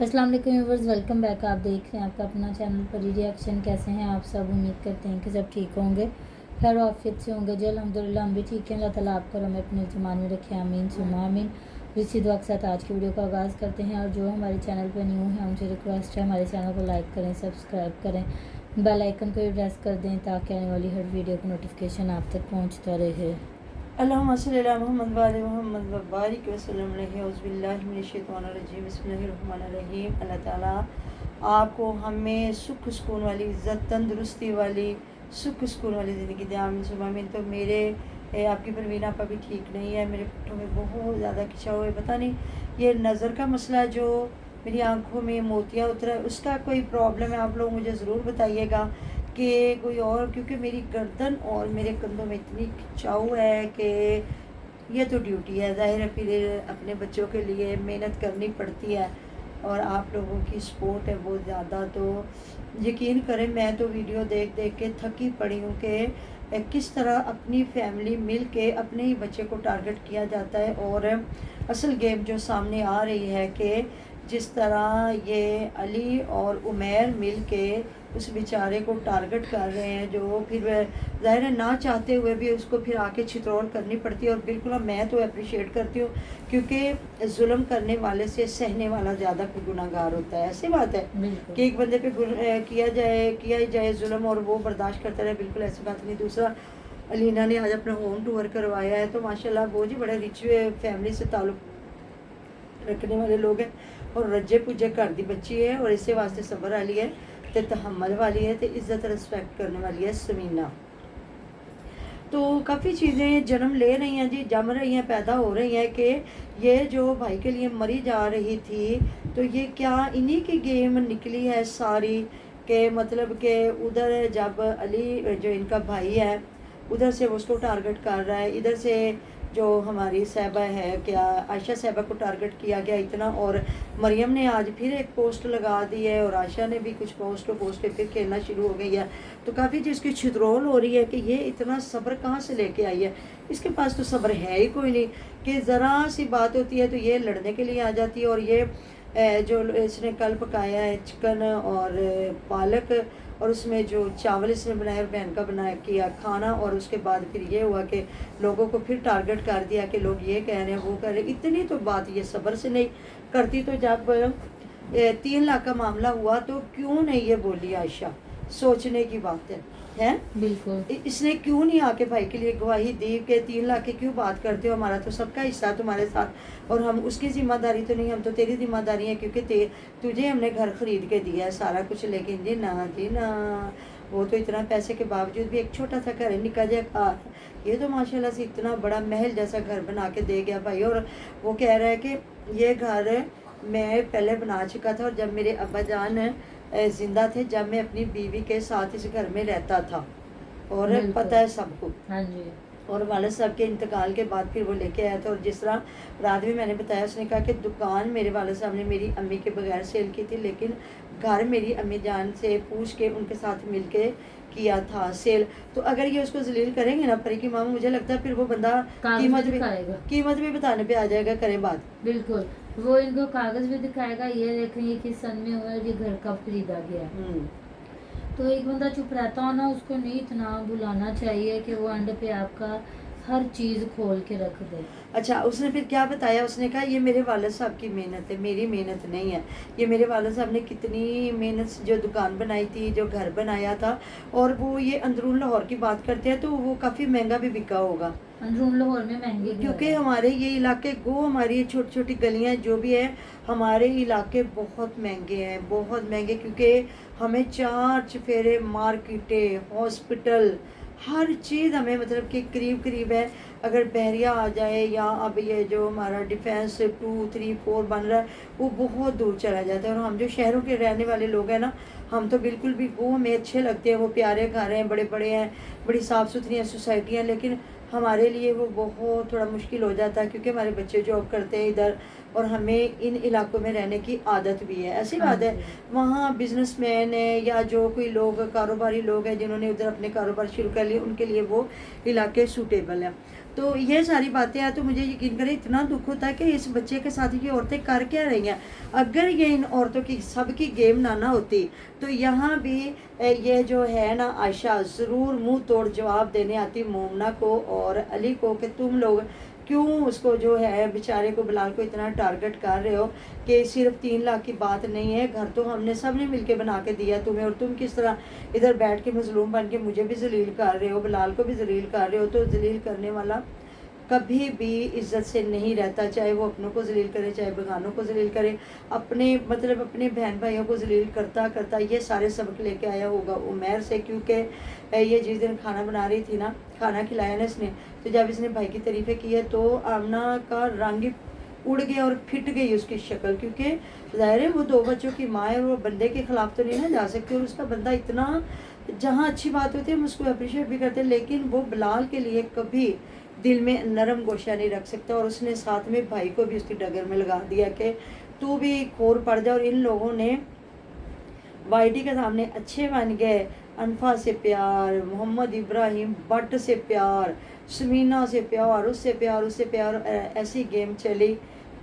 अस्सलाम वालेकुम viewers, welcome back. आप देख रहे हैं आपका अपना चैनल परी रिएक्शन। कैसे हैं आप सब? उम्मीद करते हैं कि सब ठीक होंगे, खैर आफियत से होंगे जी। अल्हम्दुलिल्लाह हम भी ठीक हैं। अल्लाह ताला आपको हमें अपने ज़मान में रखे, आमीन सुम्मा आमीन। इसी दुआ के साथ आज की वीडियो का आगाज़ करते हैं। और जो हमारे चैनल पर न्यू है उनसे रिक्वेस्ट है हमारे चैनल को लाइक करें, सब्सक्राइब करें, बेल आइकन को भी प्रेस कर दें ताकि आने वाली हर वीडियो का नोटिफिकेशन आप तक पहुँचता रहे। अल्लाहुम्मा सल्ली अला मोहम्मद व आले मोहम्मद व बारिक वसल्लम अलैहि औज़ुबिल्लाहि मिनश्शैतानिर्रजीम बिस्मिल्लाहिर्रहमानिर्रहीम। अल्लाह ताला आपको हमें सुख सुकून वाली, इज़्ज़त, तंदुरुस्ती वाली, सुख सुकून वाली ज़िंदगी दे, आमीन सुम्मा आमीन। तो मेरे आपकी परवीन आपा भी ठीक नहीं है, मेरे पुट्ठों में बहुत ज़्यादा खिंचा हुआ है। पता नहीं ये नज़र का मसला, जो मेरी आँखों में मोतियाँ उतरा है, उसका कोई प्रॉब्लम है? आप लोग मुझे ज़रूर बताइएगा कि कोई और, क्योंकि मेरी गर्दन और मेरे कंधों में इतनी खिंचाव है कि ये तो ड्यूटी है, ज़ाहिर है, फिर अपने बच्चों के लिए मेहनत करनी पड़ती है और आप लोगों की सपोर्ट है बहुत ज़्यादा। तो यकीन करें, मैं तो वीडियो देख देख के थकी पड़ी हूँ कि किस तरह अपनी फैमिली मिल के अपने ही बच्चे को टारगेट किया जाता है। और असल गेम जो सामने आ रही है कि जिस तरह ये अली और उमैर मिल के उस बेचारे को टारगेट कर रहे हैं, जो फिर ज़ाहिर है ना चाहते हुए भी उसको फिर आके छितरौल करनी पड़ती है। और बिल्कुल मैं तो अप्रिशिएट करती हूँ, क्योंकि जुल्म करने वाले से सहने वाला ज़्यादा कोई गुनाहगार होता है। ऐसी बात है कि एक बंदे पे किया ही जाए जुल्म और वो बर्दाश्त करता रहे, बिल्कुल ऐसी बात नहीं। दूसरा, अलीना ने आज अपना होम टूर करवाया है, तो माशाल्लाह वो जी बड़े रिच फैमिली से ताल्लुक़ रखने वाले लोग हैं और रज्जे पुज्जे घर दी बच्ची है और इसे वास्ते सबर वाली है, तो तहम्मल वाली है, तो इज़्ज़त रिस्पेक्ट करने वाली है समीना। तो काफ़ी चीज़ें जन्म ले रही हैं जी, जम रही हैं, पैदा हो रही हैं कि ये जो भाई के लिए मरी जा रही थी, तो ये क्या इन्हीं की गेम निकली है सारी? के मतलब कि उधर जब अली जो इनका भाई है उधर से वो उसको टारगेट कर रहा है, इधर से जो हमारी साहिबा है, क्या आयशा साहिबा को टारगेट किया गया इतना, और मरियम ने आज फिर एक पोस्ट लगा दी है और आयशा ने भी कुछ पोस्ट पे फिर खेलना शुरू हो गई है। तो काफ़ी जिसकी छितरौल हो रही है कि ये इतना सब्र कहाँ से लेके आई है, इसके पास तो सब्र है ही कोई नहीं। कि ज़रा सी बात होती है तो ये लड़ने के लिए आ जाती है। और ये जो इसने कल पकाया है चिकन और पालक, और उसमें जो चावल इसने बनाया बहन का बनाया किया खाना, और उसके बाद फिर ये हुआ कि लोगों को फिर टारगेट कर दिया कि लोग ये कह रहे हैं वो कह रहे हैं। इतनी तो बात ये सब्र से नहीं करती, तो जब 3 लाख का मामला हुआ तो क्यों नहीं ये बोली आयशा? सोचने की बात है बिल्कुल इसने क्यों नहीं आके भाई के लिए गवाही दी कि 3 लाख की क्यों बात करते हो, हमारा तो सबका हिस्सा तुम्हारे साथ और हम उसकी जिम्मेदारी तो नहीं, हम तो तेरी जिम्मेदारी है, क्योंकि तुझे हमने घर खरीद के दिया है सारा कुछ। लेकिन जी ना, वो तो इतना पैसे के बावजूद भी एक छोटा सा घर है, निका जहा, ये तो माशाल्लाह से इतना बड़ा महल जैसा घर बना के दे गया भाई। और वो कह रहा है कि ये घर मैं पहले बना चुका था, और जब मेरे अब्बा जान जिंदा थे, जब मैं अपनी बीवी के साथ इस घर में रहता था, और पता है सबको। हाँ जी। और वालिद साहब के इंतकाल के बाद फिर वो लेके आया था। और जिस तरह रात में मैंने बताया, उसने कहा कि दुकान मेरे वालिद साहब ने मेरी अम्मी के बगैर सेल की थी, लेकिन घर मेरी अम्मी जान से पूछ के उनके साथ मिल के किया था सेल। तो अगर ये उसको जलील करेंगे ना परी की मामा, मुझे लगता है फिर वो बंदा कीमत भी बताने पे आ जाएगा, करें बात। बिल्कुल, वो इनको कागज भी दिखाएगा, ये देखें ये किस सन में हुआ है, ये घर कब खरीदा गया। तो एक बंदा चुप रहता हो ना, उसको नहीं इतना बुलाना चाहिए कि वो एंड पे आपका हर चीज़ खोल के रख दे। अच्छा, उसने फिर क्या बताया? उसने कहा ये मेरे वालिद साहब की मेहनत है, मेरी मेहनत नहीं है। ये मेरे वालिद साहब ने कितनी मेहनत से जो दुकान बनाई थी, जो घर बनाया था, और वो ये अंदरून लाहौर की बात करते हैं तो वो काफ़ी महंगा भी बिका होगा। अंदरून लाहौर में महंगे, क्योंकि हमारे ये इलाके हमारी ये छोटी छोटी गलियाँ जो भी है, हमारे इलाके बहुत महंगे हैं, बहुत महंगे, क्योंकि हमें 4 चफेरे, मार्केटें, हॉस्पिटल, हर चीज़ हमें मतलब कि करीब करीब है। अगर बहरिया आ जाए, या अब ये जो हमारा डिफेंस 2, 3, 4 बन रहा है, वो बहुत दूर चला जाता है। और हम जो शहरों के रहने वाले लोग हैं ना, हम तो बिल्कुल भी, वो हमें अच्छे लगते हैं, वो प्यारे घर हैं, बड़े बड़े हैं, बड़ी साफ़ सुथरी हैं सोसाइटियाँ, लेकिन हमारे लिए वो बहुत थोड़ा मुश्किल हो जाता है, क्योंकि हमारे बच्चे जॉब करते हैं इधर, और हमें इन इलाकों में रहने की आदत भी है। ऐसी बात है, वहाँ बिजनेसमैन है या जो कोई लोग कारोबारी लोग हैं जिन्होंने उधर अपने कारोबार शुरू कर लिए, उनके लिए वो इलाके सूटेबल है। تو یہ ساری باتیں ہیں، تو مجھے یقین کریں اتنا دکھ ہوتا ہے کہ اس بچے کے ساتھ یہ عورتیں کر کیا رہی ہیں. اگر یہ ان عورتوں کی سب کی گیم نہ ہوتی تو یہاں بھی یہ جو ہے نا عائشہ ضرور منہ توڑ جواب دینے آتی مومنہ کو اور علی کو کہ تم لوگ کیوں اس کو جو ہے بیچارے کو بلال کو اتنا ٹارگٹ کر رہے ہو کہ صرف 3 لاکھ کی بات نہیں ہے، گھر تو ہم نے سب نے مل کے بنا کے دیا تمہیں، اور تم کس طرح ادھر بیٹھ کے مظلوم بن کے مجھے بھی ذلیل کر رہے ہو، بلال کو بھی ذلیل کر رہے ہو. تو ذلیل کرنے والا کبھی بھی عزت سے نہیں رہتا، چاہے وہ اپنوں کو ذلیل کرے چاہے بیگانوں کو ذلیل کرے. اپنے اپنے بہن بھائیوں کو ذلیل کرتا کرتا یہ سارے سبق لے کے آیا ہوگا عمیر سے، کیونکہ یہ جس دن کھانا بنا رہی تھی نا، کھانا کھلایا نا اس نے، تو جب اس نے بھائی کی تعریفیں کی ہے تو آمنہ کا رنگ اڑ گیا اور پھٹ گئی اس کی شکل، کیونکہ ظاہر ہے وہ 2 بچوں کی ماں ہے اور وہ بندے کے خلاف تو نہیں نا جا سکتی، اور اس کا بندہ اتنا، جہاں اچھی بات ہوتی ہے ہم اس کو اپریشیٹ بھی کرتے ہیں، لیکن وہ بلال کے لیے کبھی دل میں نرم گوشہ نہیں رکھ سکتا، اور اس نے ساتھ میں بھائی کو بھی اس کی ڈگر میں لگا دیا کہ تو بھی کھور پڑ جائے. اور ان لوگوں نے وائی ٹی کے سامنے اچھے بن گئے، انفا سے پیار، محمد ابراہیم بٹ سے پیار، سمینہ سے پیار، اس سے پیار، اس سے پیار، ایسی گیم چلی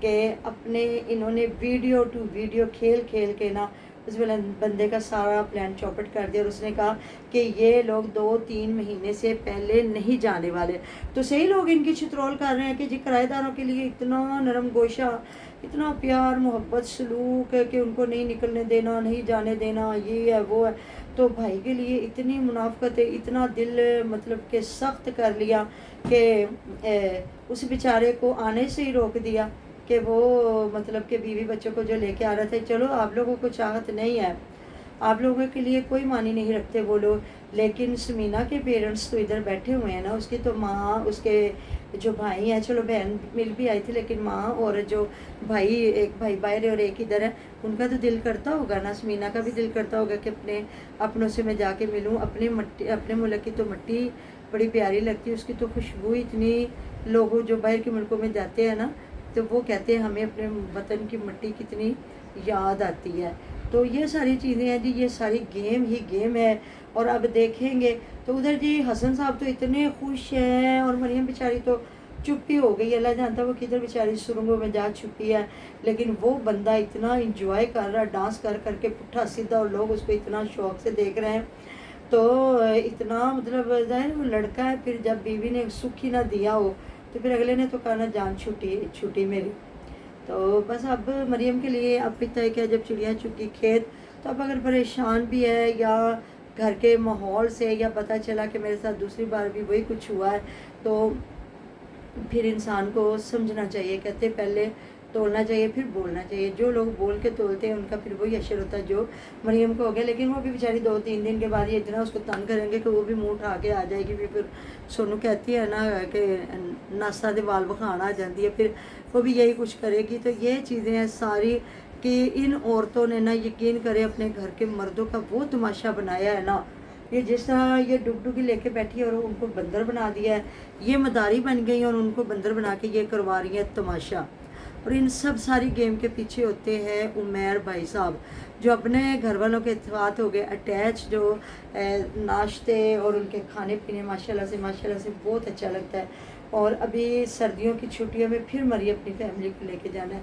کہ اپنے انہوں نے ویڈیو ٹو ویڈیو کھیل کھیل کے نا اس بندے کا سارا پلان چوپٹ کر دیا، اور اس نے کہا کہ یہ لوگ 2-3 مہینے سے پہلے نہیں جانے والے. تو صحیح لوگ ان کی چترول کر رہے ہیں کہ جی کرایہ داروں کے لیے اتنا نرم گوشہ، اتنا پیار محبت سلوک ہے کہ ان کو نہیں نکلنے دینا، نہیں جانے دینا، یہ ہے وہ ہے. تو بھائی کے لیے اتنی منافقت ہے، اتنا دل کہ سخت کر لیا کہ اس بیچارے کو آنے سے ہی روک دیا کہ وہ کہ بیوی بچوں کو جو لے کے آ رہا تھا. چلو آپ لوگوں کو چاہت نہیں ہے، آپ لوگوں کے لیے کوئی معنی نہیں رکھتے وہ لوگ، لیکن سمینہ کے پیرنٹس تو ادھر بیٹھے ہوئے ہیں نا، اس کی تو ماں، اس کے جو بھائی ہیں، چلو بہن مل بھی آئی تھی لیکن ماں اور جو بھائی، ایک بھائی باہر ہے اور ایک ادھر ہے، ان کا تو دل کرتا ہوگا نا، سمینہ کا بھی دل کرتا ہوگا کہ اپنے اپنوں سے میں جا کے ملوں. اپنے ملک کی تو مٹی بڑی پیاری لگتی ہے، اس کی تو خوشبو اتنی، لوگوں جو باہر کے ملکوں میں جاتے ہیں نا تو وہ کہتے ہیں ہمیں اپنے وطن کی مٹی کتنی یاد آتی ہے. تو یہ ساری چیزیں ہیں جی، یہ ساری گیم ہی گیم ہے. اور اب دیکھیں گے تو ادھر جی حسن صاحب تو اتنے خوش ہیں، اور مریم بیچاری تو چپی ہو گئی، اللہ جانتا وہ کدھر بیچاری سرنگوں میں جا چھپی ہے، لیکن وہ بندہ اتنا انجوائے کر رہا، ڈانس کر کر کے پٹھا سیدھا، اور لوگ اس کو اتنا شوق سے دیکھ رہے ہیں. تو اتنا ظاہر وہ لڑکا ہے، پھر جب بیوی نے سکھ ہی نہ دیا ہو تو پھر اگلے نے تو کہا نا جان چھوٹی میری. تو بس اب مریم کے لیے اب پتہ ہے کہ جب چڑیا چکی کھیت، تو اب اگر پریشان بھی ہے یا گھر کے ماحول سے، یا پتہ چلا کہ میرے ساتھ دوسری بار بھی وہی کچھ ہوا ہے، تو پھر انسان کو سمجھنا چاہیے، کہتے پہلے تولنا چاہیے پھر بولنا چاہیے. جو لوگ بول کے تولتے ہیں ان کا پھر وہی اشر ہوتا ہے جو مریم کو ہو گیا. لیکن وہ بھی بیچاری 2-3 دن کے بعد یہ اتنا اس کو تنگ کریں گے کہ وہ بھی منہ اٹھا کے آ جائے گی. پھر سونو کہتی ہے نا کہ ناسا دے وال بخان آ جاتی ہے، پھر وہ بھی یہی کچھ کرے گی. تو یہ چیزیں ہیں ساری کہ ان عورتوں نے نا یقین کرے اپنے گھر کے مردوں کا وہ تماشا بنایا ہے نا، یہ جس طرح یہ ڈگڈگی لے کے بیٹھی ہے اور ان کو بندر بنا دیا ہے، یہ مداری بن گئی اور ان کو بندر بنا کے یہ کروا رہی ہے تماشا. اور ان سب ساری گیم کے پیچھے ہوتے ہیں عمیر بھائی صاحب، جو اپنے گھر والوں کے اتفاق ہو گئے اٹیچ، جو ناشتے اور ان کے کھانے پینے ماشاءاللہ سے بہت اچھا لگتا ہے. اور ابھی سردیوں کی چھٹیوں میں پھر مریم اپنی فیملی کو لے کے جانا ہے،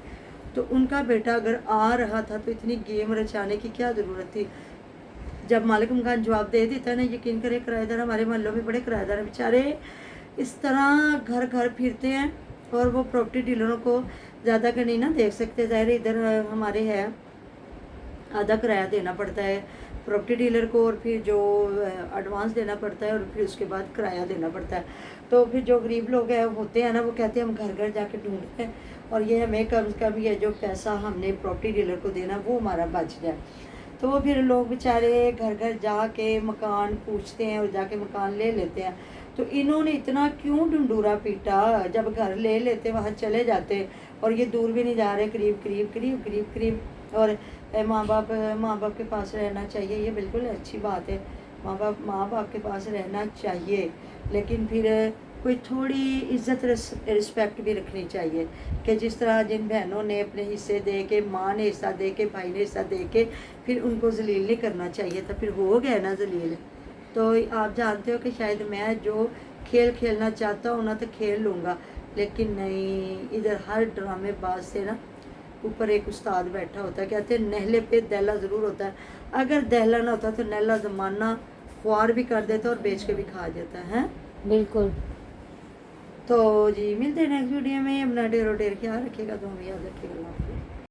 تو ان کا بیٹا اگر آ رہا تھا تو اتنی گیم رچانے کی کیا ضرورت تھی. جب مالکم خان جواب دے دیتا ہے نا، یقین کرے کرایہ دار، ہمارے محلوں میں بڑے کرایہ دار ہیں بیچارے، اس طرح گھر گھر پھرتے ہیں، اور وہ پراپرٹی ڈیلروں کو زیادہ کا نہیں نا دیکھ سکتے. ظاہر ادھر ہمارے ہے آدھا کرایہ دینا پڑتا ہے پراپرٹی ڈیلر کو، اور پھر جو ایڈوانس دینا پڑتا ہے، اور پھر اس کے بعد کرایہ دینا پڑتا ہے. تو پھر جو غریب لوگ ہیں ہوتے ہیں نا، وہ کہتے ہیں ہم گھر گھر جا کے ڈھونڈتے ہیں، اور یہ ہمیں کم سے کم یہ جو پیسہ ہم نے پراپرٹی ڈیلر کو دینا وہ ہمارا بچ جائے. تو وہ پھر لوگ بیچارے گھر گھر جا کے مکان پوچھتے ہیں اور جا کے مکان لے لیتے ہیں. تو انہوں نے اتنا کیوں ڈنڈورا پیٹا، جب گھر لے لیتے وہاں چلے جاتے، اور یہ دور بھی نہیں جا رہے، قریب. اور ماں باپ کے پاس رہنا چاہیے، یہ بالکل اچھی بات ہے، ماں باپ کے پاس رہنا چاہیے، لیکن پھر کوئی تھوڑی عزت رسپیکٹ بھی رکھنی چاہیے، کہ جس طرح جن بہنوں نے اپنے حصے دے کے، ماں نے حصہ دے کے، بھائی نے حصہ دے کے، پھر ان کو ذلیل نہیں کرنا چاہیے تھا. پھر ہو گیا نا ذلیل. تو آپ جانتے ہو کہ شاید میں جو खेल खेलना चाहता हूँ ना तो खेल लूँगा, लेकिन नहीं, इधर हर ड्रामे बाज से ना ऊपर एक उस्ताद बैठा होता है, कहते हैं नहले पे दहला ज़रूर होता है। अगर दहला ना होता तो नहला ज़माना ख्वार भी कर देता और बेच के भी खा देता है। बिल्कुल। तो जी मिलते हैं नेक्स्ट वीडियो में। अपना ढेरों ढेर ख्याल रखिएगा, तो हम याद रखिएगा।